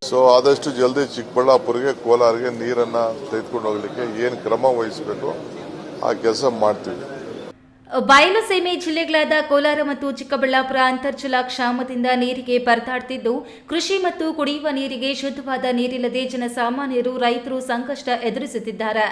So ಆದಷ್ಟು ಜಲ್ದಿ ಚಿಕ್ಕಬಳ್ಳಾಪುರಿಗೆ ಕೋಲಾರಿಗೆ ನೀರನ್ನ ತೆಗೆದುಕೊಂಡು ಹೋಗ್ಲಿಕ್ಕೆ ಏನು ಕ್ರಮ ವಹಿಸಬೇಕು ಆ ಕೆಲಸ ಮಾಡ್ತೀವಿ. ಬಯಲುಸೀಮೆ ಜಿಲ್ಲೆಗಳಾದ ಕೋಲಾರ ಮತ್ತು ಚಿಕ್ಕಬಳ್ಳಾಪುರ ಅಂತರ್ಜಲ ಕ್ಷಾಮದಿಂದ ನೀರಿಗೆ ಪರದಾಡ್ತಿದ್ದು, ಕೃಷಿ ಮತ್ತು ಕುಡಿಯುವ ನೀರಿಗೆ ಶುದ್ಧವಾದ ನೀರಿಲ್ಲದೆ ಜನಸಾಮಾನ್ಯರು ರೈತರು ಸಂಕಷ್ಟ ಎದುರಿಸುತ್ತಿದ್ದಾರೆ.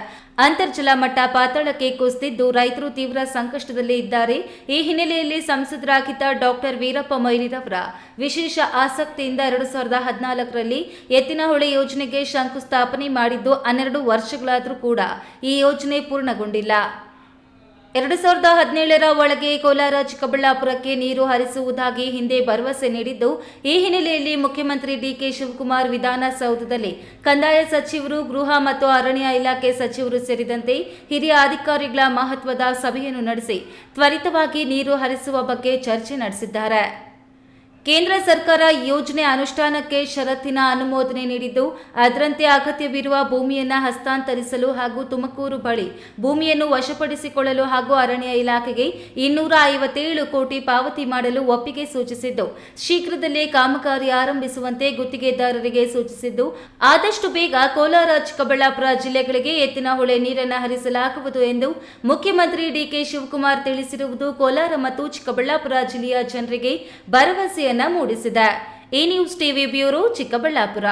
ಅಂತರ್ಜಲ ಮಟ್ಟ ಪಾತಾಳಕ್ಕೆ ಕುಸಿದಿದ್ದು ರೈತರು ತೀವ್ರ ಸಂಕಷ್ಟದಲ್ಲಿ ಇದ್ದಾರೆ. ಈ ಹಿನ್ನೆಲೆಯಲ್ಲಿ ಸಂಸದರಾಗಿದ್ದ ಡಾಕ್ಟರ್ ವೀರಪ್ಪ ಮೊಯ್ಲಿರವರ ವಿಶೇಷ ಆಸಕ್ತಿಯಿಂದ 2014ರಲ್ಲಿ ಎತ್ತಿನಹೊಳೆ ಯೋಜನೆಗೆ ಶಂಕುಸ್ಥಾಪನೆ ಮಾಡಿದ್ದು 12 ವರ್ಷಗಳಾದರೂ ಕೂಡ ಈ ಯೋಜನೆ ಪೂರ್ಣಗೊಂಡಿಲ್ಲ. 2017ರ ಒಳಗೆ ಕೋಲಾರ ಚಿಕ್ಕಬಳ್ಳಾಪುರಕ್ಕೆ ನೀರು ಹರಿಸುವುದಾಗಿ ಹಿಂದೆ ಭರವಸೆ ನೀಡಿದ್ದು, ಈ ಹಿನ್ನೆಲೆಯಲ್ಲಿ ಮುಖ್ಯಮಂತ್ರಿ ಡಿಕೆ ಶಿವಕುಮಾರ್ ವಿಧಾನಸೌಧದಲ್ಲಿ ಕಂದಾಯ ಸಚಿವರು, ಗೃಹ ಮತ್ತು ಅರಣ್ಯ ಇಲಾಖೆ ಸಚಿವರು ಸೇರಿದಂತೆ ಹಿರಿಯ ಅಧಿಕಾರಿಗಳ ಮಹತ್ವದ ಸಭೆಯನ್ನು ನಡೆಸಿ ತ್ವರಿತವಾಗಿ ನೀರು ಹರಿಸುವ ಬಗ್ಗೆ ಚರ್ಚೆ ನಡೆಸಿದ್ದಾರೆ. ಕೇಂದ್ರ ಸರ್ಕಾರ ಯೋಜನೆ ಅನುಷ್ಠಾನಕ್ಕೆ ಷರತ್ತಿನ ಅನುಮೋದನೆ ನೀಡಿದ್ದು, ಅದರಂತೆ ಅಗತ್ಯವಿರುವ ಭೂಮಿಯನ್ನು ಹಸ್ತಾಂತರಿಸಲು ಹಾಗೂ ತುಮಕೂರು ಬಳಿ ಭೂಮಿಯನ್ನು ವಶಪಡಿಸಿಕೊಳ್ಳಲು ಹಾಗೂ ಅರಣ್ಯ ಇಲಾಖೆಗೆ 257 ಕೋಟಿ ಪಾವತಿ ಮಾಡಲು ಒಪ್ಪಿಗೆ ಸೂಚಿಸಿದ್ದು, ಶೀಘ್ರದಲ್ಲೇ ಕಾಮಗಾರಿ ಆರಂಭಿಸುವಂತೆ ಗುತ್ತಿಗೆದಾರರಿಗೆ ಸೂಚಿಸಿದ್ದು, ಆದಷ್ಟು ಬೇಗ ಕೋಲಾರ, ಚಿಕ್ಕಬಳ್ಳಾಪುರ ಜಿಲ್ಲೆಗಳಿಗೆ ಎತ್ತಿನಹೊಳೆ ನೀರನ್ನು ಹರಿಸಲಾಗುವುದು ಎಂದು ಮುಖ್ಯಮಂತ್ರಿ ಡಿಕೆ ಶಿವಕುಮಾರ್ ತಿಳಿಸಿರುವುದು ಕೋಲಾರ ಮತ್ತು ಚಿಕ್ಕಬಳ್ಳಾಪುರ ಜಿಲ್ಲೆಯ ಜನರಿಗೆ ಭರವಸೆ ಮೂಡಿಸಿದೆ. ಈ ನ್ಯೂಸ್ ಟಿವಿ ಬ್ಯೂರೋ, ಚಿಕ್ಕಬಳ್ಳಾಪುರ.